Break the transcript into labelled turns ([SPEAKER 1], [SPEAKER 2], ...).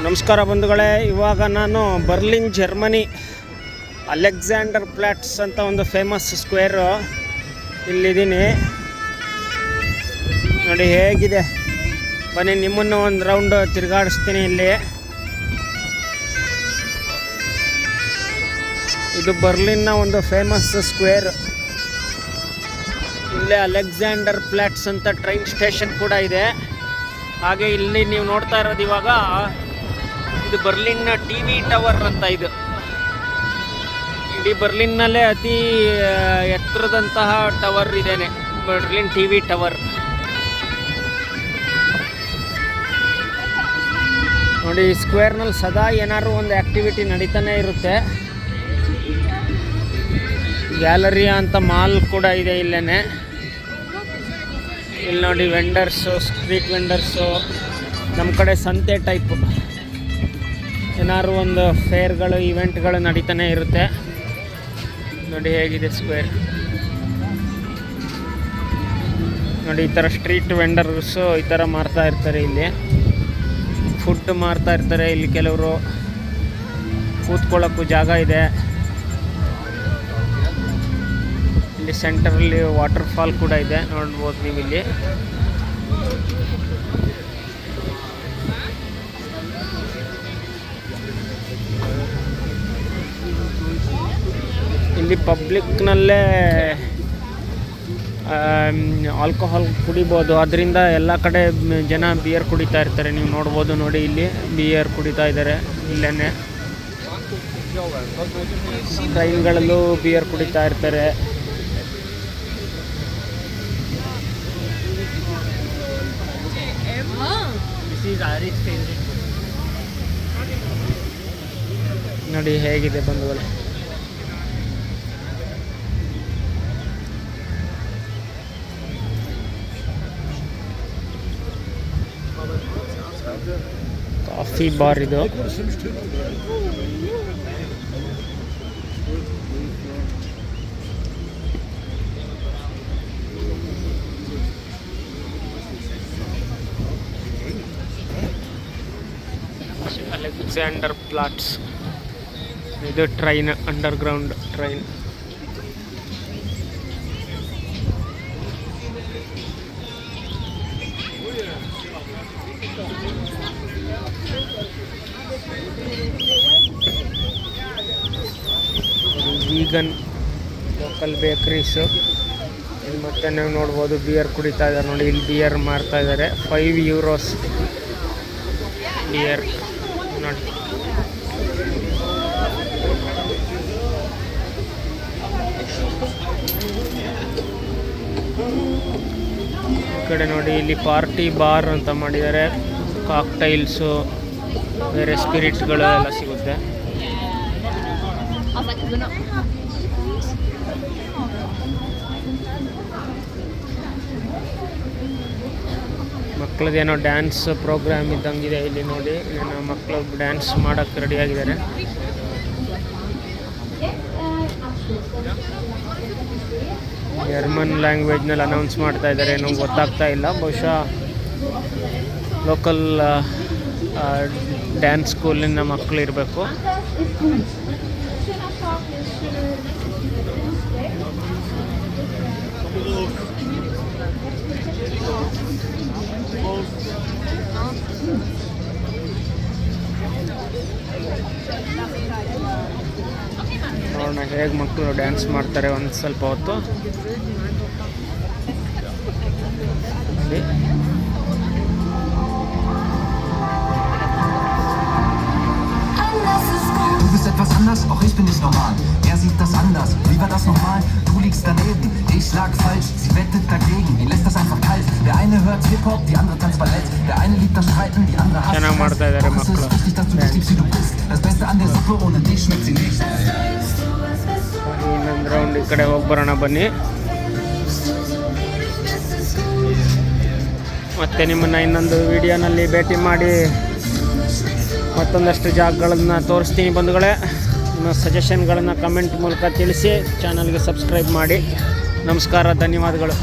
[SPEAKER 1] ನಮಸ್ಕಾರ ಬಂಧುಗಳೇ. ಇವಾಗ ನಾನು ಬರ್ಲಿನ್ ಜರ್ಮನಿ ಅಲೆಕ್ಸಾಂಡರ್ ಪ್ಲಾಟ್ಸ್ ಅಂತ ಒಂದು ಫೇಮಸ್ ಸ್ಕ್ವೇರು ಇಲ್ಲಿದ್ದೀನಿ ನೋಡಿ ಹೇಗಿದೆ. ಬನ್ನಿ ನಿಮ್ಮನ್ನು ಒಂದು ರೌಂಡ್ ತಿರುಗಾಡಿಸ್ತೀನಿ. ಇಲ್ಲಿ ಇದು ಬರ್ಲಿನ್ನ ಒಂದು ಫೇಮಸ್ ಸ್ಕ್ವೇರ್. ಇಲ್ಲೇ ಅಲೆಕ್ಸಾಂಡರ್ ಪ್ಲಾಟ್ಸ್ ಅಂತ ಟ್ರೈನ್ ಸ್ಟೇಷನ್ ಕೂಡ ಇದೆ. ಹಾಗೆ ಇಲ್ಲಿ ನೀವು ನೋಡ್ತಾ ಇರೋದು ಇವಾಗ ಇದು ಬರ್ಲಿನ್ನ ಟಿವಿ ಟವರ್ ಅಂತ. ಇದು ಇಡೀ ಬರ್ಲಿನ್ನಲ್ಲೇ ಅತಿ ಎತ್ತರದಂತಹ ಟವರ್ ಇದೇನೆ, ಬರ್ಲಿನ್ ಟಿವಿ ಟವರ್. ನೋಡಿ ಈ ಸ್ಕ್ವೇರ್ನಲ್ಲಿ ಸದಾ ಏನಾದ್ರು ಒಂದು ಆ್ಯಕ್ಟಿವಿಟಿ ನಡೀತಾನೆ ಇರುತ್ತೆ. ಗ್ಯಾಲರಿಯಾ ಅಂತ ಮಾಲ್ ಕೂಡ ಇದೆ ಇಲ್ಲೇನೆ. ಇಲ್ಲಿ ನೋಡಿ ವೆಂಡರ್ಸು, ಸ್ಟ್ರೀಟ್ ವೆಂಡರ್ಸು, ನಮ್ಮ ಕಡೆ ಸಂತೆ ಟೈಪು ಏನಾದ್ರು ಒಂದು ಫೇರ್ಗಳು, ಇವೆಂಟ್ಗಳು ನಡೀತಾನೆ ಇರುತ್ತೆ. ನೋಡಿ ಹೇಗಿದೆ ಸ್ಕ್ವೇರ್. ನೋಡಿ ಈ ಥರ ಸ್ಟ್ರೀಟ್ ವೆಂಡರ್ಸು ಈ ಥರ ಮಾರ್ತಾ ಇರ್ತಾರೆ. ಇಲ್ಲಿ ಫುಡ್ ಮಾರ್ತಾ ಇರ್ತಾರೆ. ಇಲ್ಲಿ ಕೆಲವರು ಕೂತ್ಕೊಳ್ಳೋಕ್ಕೂ ಜಾಗ ಇದೆ. ಇಲ್ಲಿ ಸೆಂಟರಲ್ಲಿ ವಾಟರ್ ಫಾಲ್ ಕೂಡ ಇದೆ, ನೋಡ್ಬೋದು ನೀವು. ಇಲ್ಲಿ ಪಬ್ಲಿಕ್ನಲ್ಲೇ ಆಲ್ಕೋಹಾಲ್ ಕುಡಿಬೋದು. ಅದರಿಂದ ಎಲ್ಲ ಕಡೆ ಜನ ಬಿಯರ್ ಕುಡಿತಾ ಇರ್ತಾರೆ. ನೀವು ನೋಡ್ಬೋದು ನೋಡಿ, ಇಲ್ಲಿ ಬಿಯರ್ ಕುಡಿತಾ ಇದ್ದಾರೆ. ಇಲ್ಲೇ ಟ್ರೈನ್ಗಳಲ್ಲೂ ಬಿಯರ್ ಕುಡಿತಾ ಇರ್ತಾರೆ. ನೋಡಿ ಹೇಗಿದೆ ಬಂಧುಗಳೇ. ಕಾಫಿ ಬಾರ್ ಇದು. Alexanderplatz. ಇದು train, underground train. Vegan local bakeries. ಇಲ್ಲಿ ಮತ್ತೆ ನೀವು ನೋಡ್ಬೋದು ಬಿಯರ್ ಕುಡಿತಾ ಇದ್ದಾರೆ ನೋಡಿ. ಇಲ್ಲಿ ಬಿಯರ್ ಮಾರ್ತಾ ಇದ್ದಾರೆ. 5 ಯೂರೋಸ್ ಬಿಯರ್ ನೋಡಿ. ಈ ಕಡೆ ನೋಡಿ, ಇಲ್ಲಿ ಪಾರ್ಟಿ ಬಾರ್ ಅಂತ ಮಾಡಿದ್ದಾರೆ. ಕಾಕ್ಟೈಲ್ಸು, ಬೇರೆ ಸ್ಪಿರಿಟ್ಗಳು ಎಲ್ಲ ಸಿಗುತ್ತೆ. ಮಕ್ಕಳದೇನೋ ಡ್ಯಾನ್ಸ್ ಪ್ರೋಗ್ರಾಮ್ ಇದ್ದಂಗಿದೆ ಇಲ್ಲಿ ನೋಡಿ. ಏನೋ ಮಕ್ಕಳು ಡ್ಯಾನ್ಸ್ ಮಾಡೋಕ್ಕೆ ರೆಡಿಯಾಗಿದ್ದಾರೆ. ಜರ್ಮನ್ ಲ್ಯಾಂಗ್ವೇಜ್ನಲ್ಲಿ ಅನೌನ್ಸ್ ಮಾಡ್ತಾ ಇದ್ದಾರೆ. ಏನೋ ಗೊತ್ತಾಗ್ತಾ ಇಲ್ಲ. ಬಹುಶಃ ಲೋಕಲ್ ಡ್ಯಾನ್ಸ್ ಸ್ಕೂಲಿನ ಮಕ್ಕಳು ಇರಬೇಕು. ನೋಡೋಣ ಹೇಗೆ ಮಕ್ಕಳು ಡ್ಯಾನ್ಸ್ ಮಾಡ್ತಾರೆ ಒಂದು ಸ್ವಲ್ಪ ಹೊತ್ತು.
[SPEAKER 2] Du bist etwas anders, auch ich bin nicht normal. Er sieht das anders. Wie war das nochmal? Du liegst daneben, ich lag falsch. Sie wettet dagegen, ihn lässt das einfach kalt. Der eine hört Hip-Hop, die andere tanzt Ballett. Der eine liebt das Streiten, die andere hasst Streit. Doch es ist wichtig, dass du dich liebst, wie du bist. Das Beste an der Suppe, ohne dich schmeckt sie nicht.
[SPEAKER 1] ಇನ್ನೊಂದು round ಈ ಕಡೆ ಹೋಗಿ ಬರೋಣ ಬನ್ನಿ. ಮತ್ತೆ ನಿಮ್ಮನ್ನು ಇನ್ನೊಂದು ವಿಡಿಯೋನಲ್ಲಿ ಭೇಟಿ ಮಾಡಿ ಮತ್ತೊಂದಷ್ಟು ಜಾಗಗಳನ್ನು ತೋರಿಸ್ತೀನಿ ಬಂಧುಗಳೇ. ನಿಮ್ಮ ಸಜೆಷನ್ಗಳನ್ನು ಕಮೆಂಟ್ ಮೂಲಕ ತಿಳಿಸಿ. ಚಾನಲ್ಗೆ ಸಬ್ಸ್ಕ್ರೈಬ್ ಮಾಡಿ. ನಮಸ್ಕಾರ, ಧನ್ಯವಾದಗಳು.